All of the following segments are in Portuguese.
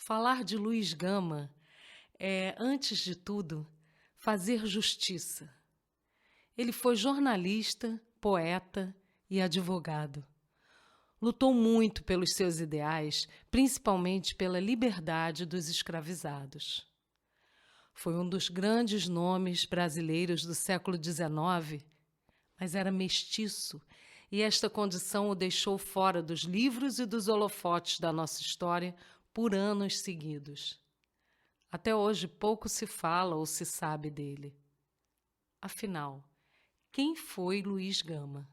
Falar de Luiz Gama é, antes de tudo, fazer justiça. Ele foi jornalista, poeta e advogado. Lutou muito pelos seus ideais, principalmente pela liberdade dos escravizados. Foi um dos grandes nomes brasileiros do século XIX, mas era mestiço, e esta condição o deixou fora dos livros e dos holofotes da nossa história por anos seguidos. Até hoje pouco se fala ou se sabe dele. Afinal, quem foi Luiz Gama?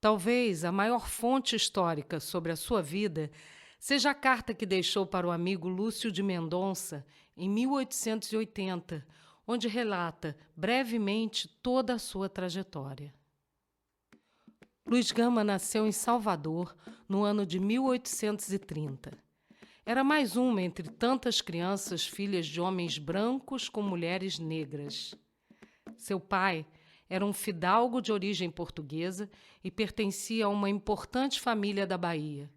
Talvez a maior fonte histórica sobre a sua vida seja a carta que deixou para o amigo Lúcio de Mendonça em 1880, onde relata brevemente toda a sua trajetória. Luiz Gama nasceu em Salvador no ano de 1830. Era mais uma entre tantas crianças filhas de homens brancos com mulheres negras. Seu pai era um fidalgo de origem portuguesa e pertencia a uma importante família da Bahia.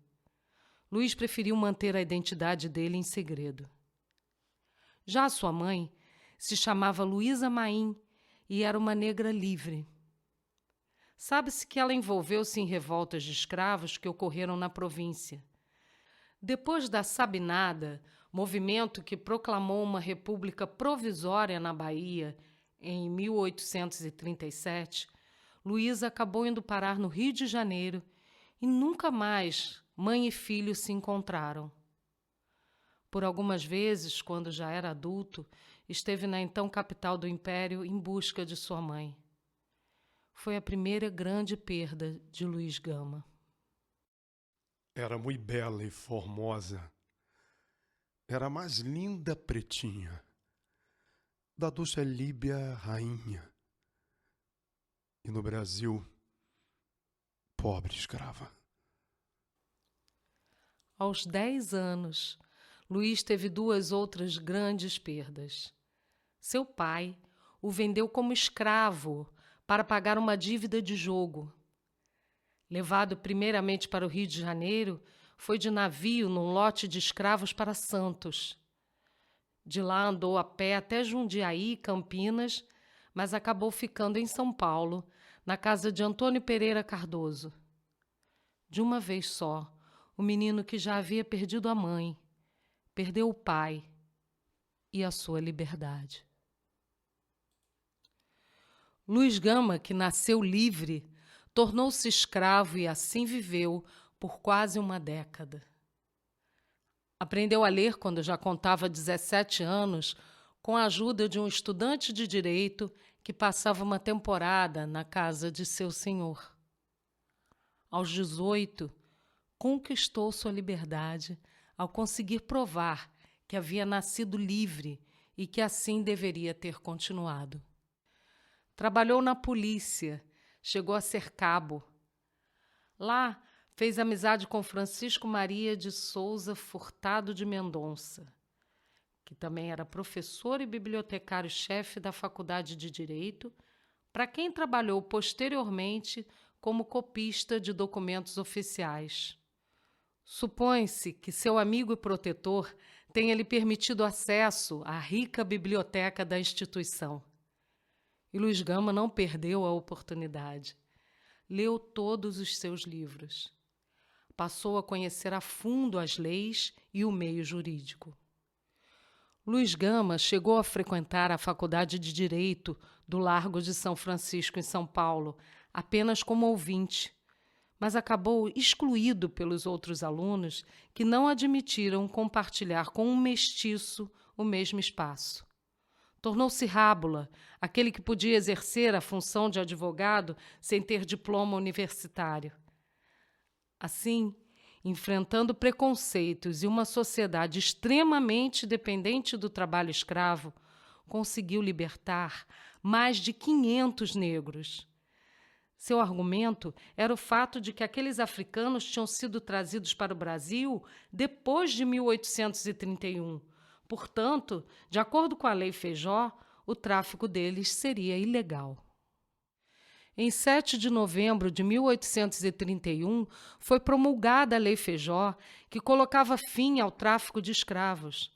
Luiz preferiu manter a identidade dele em segredo. Já sua mãe se chamava Luísa Maim e era uma negra livre. Sabe-se que ela envolveu-se em revoltas de escravos que ocorreram na província. Depois da Sabinada, movimento que proclamou uma república provisória na Bahia em 1837, Luísa acabou indo parar no Rio de Janeiro e nunca mais mãe e filho se encontraram. Por algumas vezes, quando já era adulto, esteve na então capital do Império em busca de sua mãe. Foi a primeira grande perda de Luiz Gama. Era muito bela e formosa. Era a mais linda pretinha. Da Dulce Líbia, rainha. E no Brasil, pobre escrava. Aos 10 anos, Luiz teve duas outras grandes perdas. Seu pai o vendeu como escravo para pagar uma dívida de jogo. Levado primeiramente para o Rio de Janeiro, foi de navio num lote de escravos para Santos. De lá andou a pé até Jundiaí, Campinas, mas acabou ficando em São Paulo, na casa de Antônio Pereira Cardoso. De uma vez só, o menino que já havia perdido a mãe, perdeu o pai e a sua liberdade. Luiz Gama, que nasceu livre, tornou-se escravo e assim viveu por quase uma década. Aprendeu a ler quando já contava 17 anos, com a ajuda de um estudante de direito que passava uma temporada na casa de seu senhor. Aos 18, conquistou sua liberdade ao conseguir provar que havia nascido livre e que assim deveria ter continuado. Trabalhou na polícia, chegou a ser cabo. Lá, fez amizade com Francisco Maria de Souza Furtado de Mendonça, que também era professor e bibliotecário-chefe da Faculdade de Direito, para quem trabalhou posteriormente como copista de documentos oficiais. Supõe-se que seu amigo e protetor tenha lhe permitido acesso à rica biblioteca da instituição. E Luiz Gama não perdeu a oportunidade. Leu todos os seus livros. Passou a conhecer a fundo as leis e o meio jurídico. Luiz Gama chegou a frequentar a Faculdade de Direito do Largo de São Francisco, em São Paulo, apenas como ouvinte, mas acabou excluído pelos outros alunos que não admitiram compartilhar com um mestiço o mesmo espaço. Tornou-se rábula, aquele que podia exercer a função de advogado sem ter diploma universitário. Assim, enfrentando preconceitos e uma sociedade extremamente dependente do trabalho escravo, conseguiu libertar mais de 500 negros. Seu argumento era o fato de que aqueles africanos tinham sido trazidos para o Brasil depois de 1831. Portanto, de acordo com a Lei Feijó, o tráfico deles seria ilegal. Em 7 de novembro de 1831, foi promulgada a Lei Feijó, que colocava fim ao tráfico de escravos.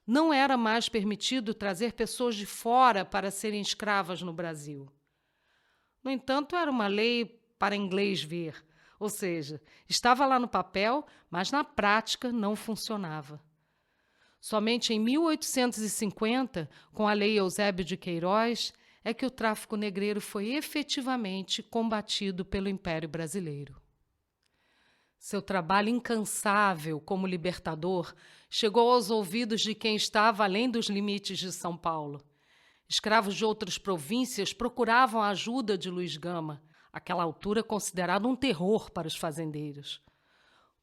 Não era mais permitido trazer pessoas de fora para serem escravas no Brasil. No entanto, era uma lei para inglês ver, ou seja, estava lá no papel, mas na prática não funcionava. Somente em 1850, com a Lei Eusébio de Queiroz, é que o tráfico negreiro foi efetivamente combatido pelo Império Brasileiro. Seu trabalho incansável como libertador chegou aos ouvidos de quem estava além dos limites de São Paulo. Escravos de outras províncias procuravam a ajuda de Luiz Gama, àquela altura considerado um terror para os fazendeiros.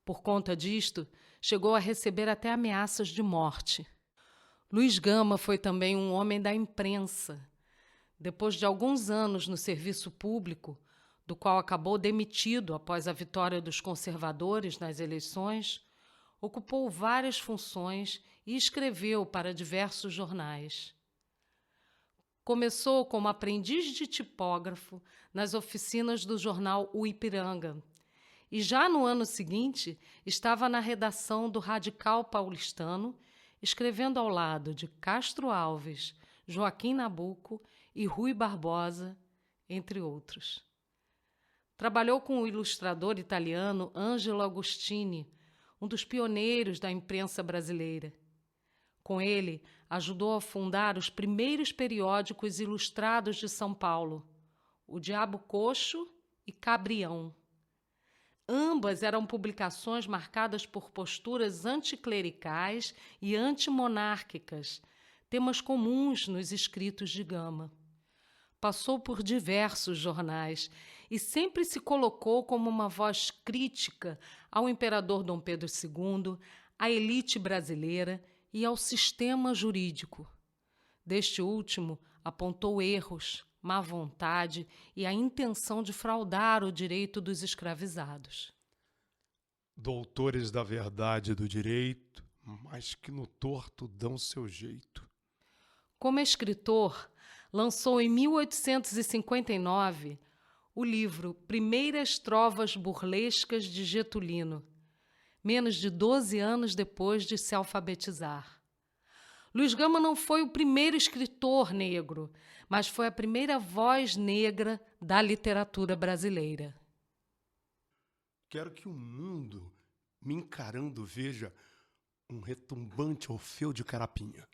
Por conta disto, chegou a receber até ameaças de morte. Luiz Gama foi também um homem da imprensa. Depois de alguns anos no serviço público, do qual acabou demitido após a vitória dos conservadores nas eleições, ocupou várias funções e escreveu para diversos jornais. Começou como aprendiz de tipógrafo nas oficinas do jornal O Ipiranga e já no ano seguinte estava na redação do Radical Paulistano, escrevendo ao lado de Castro Alves, Joaquim Nabuco e Rui Barbosa, entre outros. Trabalhou com o ilustrador italiano Angelo Agostini, um dos pioneiros da imprensa brasileira. Com ele, ajudou a fundar os primeiros periódicos ilustrados de São Paulo, O Diabo Coxo e Cabrião. Ambas eram publicações marcadas por posturas anticlericais e antimonárquicas, temas comuns nos escritos de Gama. Passou por diversos jornais e sempre se colocou como uma voz crítica ao imperador Dom Pedro II, à elite brasileira e ao sistema jurídico. Deste último, apontou erros, má vontade e a intenção de fraudar o direito dos escravizados. Doutores da verdade e do direito, mas que no torto dão seu jeito. Como escritor, lançou em 1859 o livro Primeiras Trovas Burlescas de Getulino, menos de 12 anos depois de se alfabetizar. Luiz Gama não foi o primeiro escritor negro, mas foi a primeira voz negra da literatura brasileira. Quero que o mundo, me encarando, veja um retumbante Orfeu de Carapinha.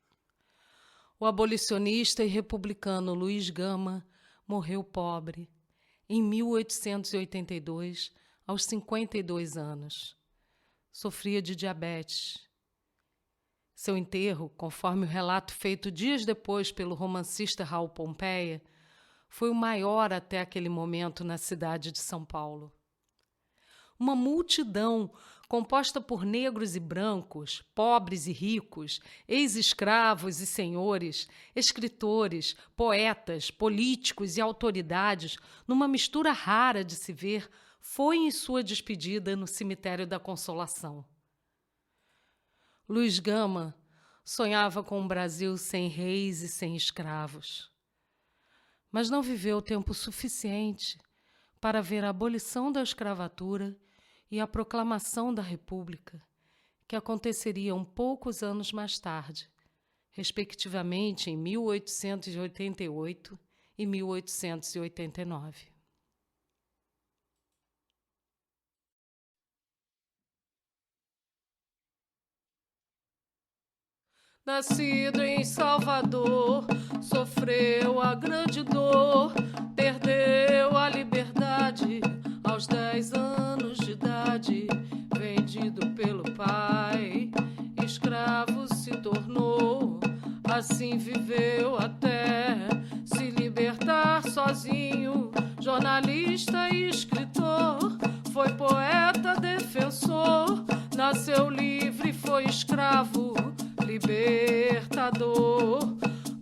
O abolicionista e republicano Luiz Gama morreu pobre em 1882, aos 52 anos. Sofria de diabetes. Seu enterro, conforme o relato feito dias depois pelo romancista Raul Pompeia, foi o maior até aquele momento na cidade de São Paulo. Uma multidão composta por negros e brancos, pobres e ricos, ex-escravos e senhores, escritores, poetas, políticos e autoridades, numa mistura rara de se ver, foi em sua despedida no Cemitério da Consolação. Luiz Gama sonhava com um Brasil sem reis e sem escravos, mas não viveu tempo suficiente para ver a abolição da escravatura e a proclamação da República, que aconteceriam poucos anos mais tarde, respectivamente em 1888 e 1889. Nascido em Salvador, sofreu a grande dor, perdeu a liberdade aos 10 anos de idade, vendido pelo pai, escravo se tornou, assim viveu até jornalista e escritor, foi poeta, defensor, nasceu livre, foi escravo, libertador.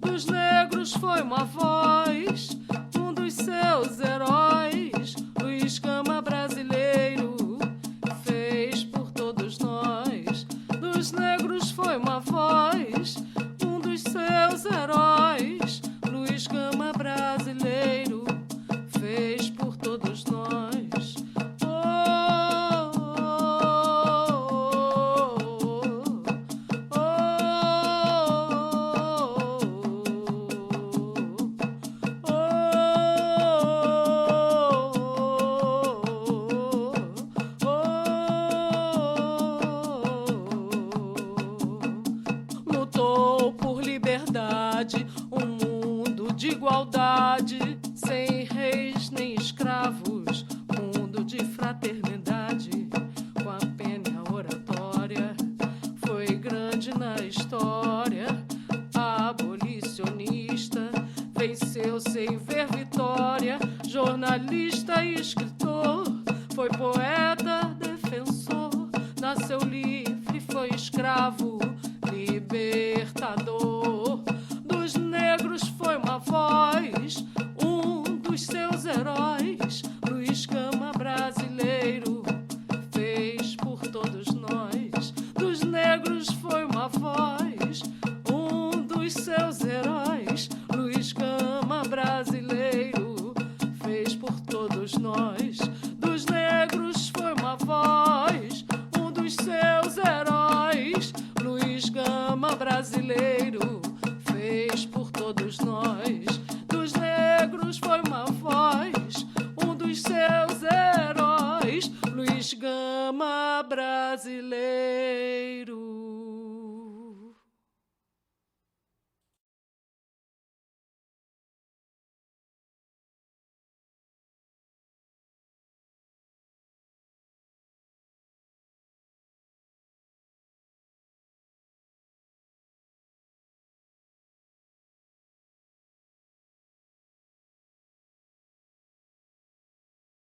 Dos negros foi uma voz, um dos seus heróis. Luiz Gama brasileiro fez por todos nós. Dos negros foi uma voz, um dos seus heróis. Luiz Gama brasileiro fez por todos nós. Lutou por liberdade, um mundo de igualdade, sem reis nem escravos, mundo de fraternidade. Com a pena e a oratória, foi grande na história. Abolicionista, venceu sem ver vitória. Jornalista e escritor, foi poeta, defensor, nasceu livre, foi escravo, libertador. Dos negros foi uma voz, um dos seus heróis. Luiz Gama brasileiro fez por todos nós. Dos negros foi uma voz, um dos seus heróis. Luiz Gama brasileiro fez por todos nós. Dos negros foi uma voz, um dos seus heróis. Luiz Gama brasileiro fez por todos nós. Dos negros foi uma voz, um dos seus heróis. Luiz Gama brasileiro.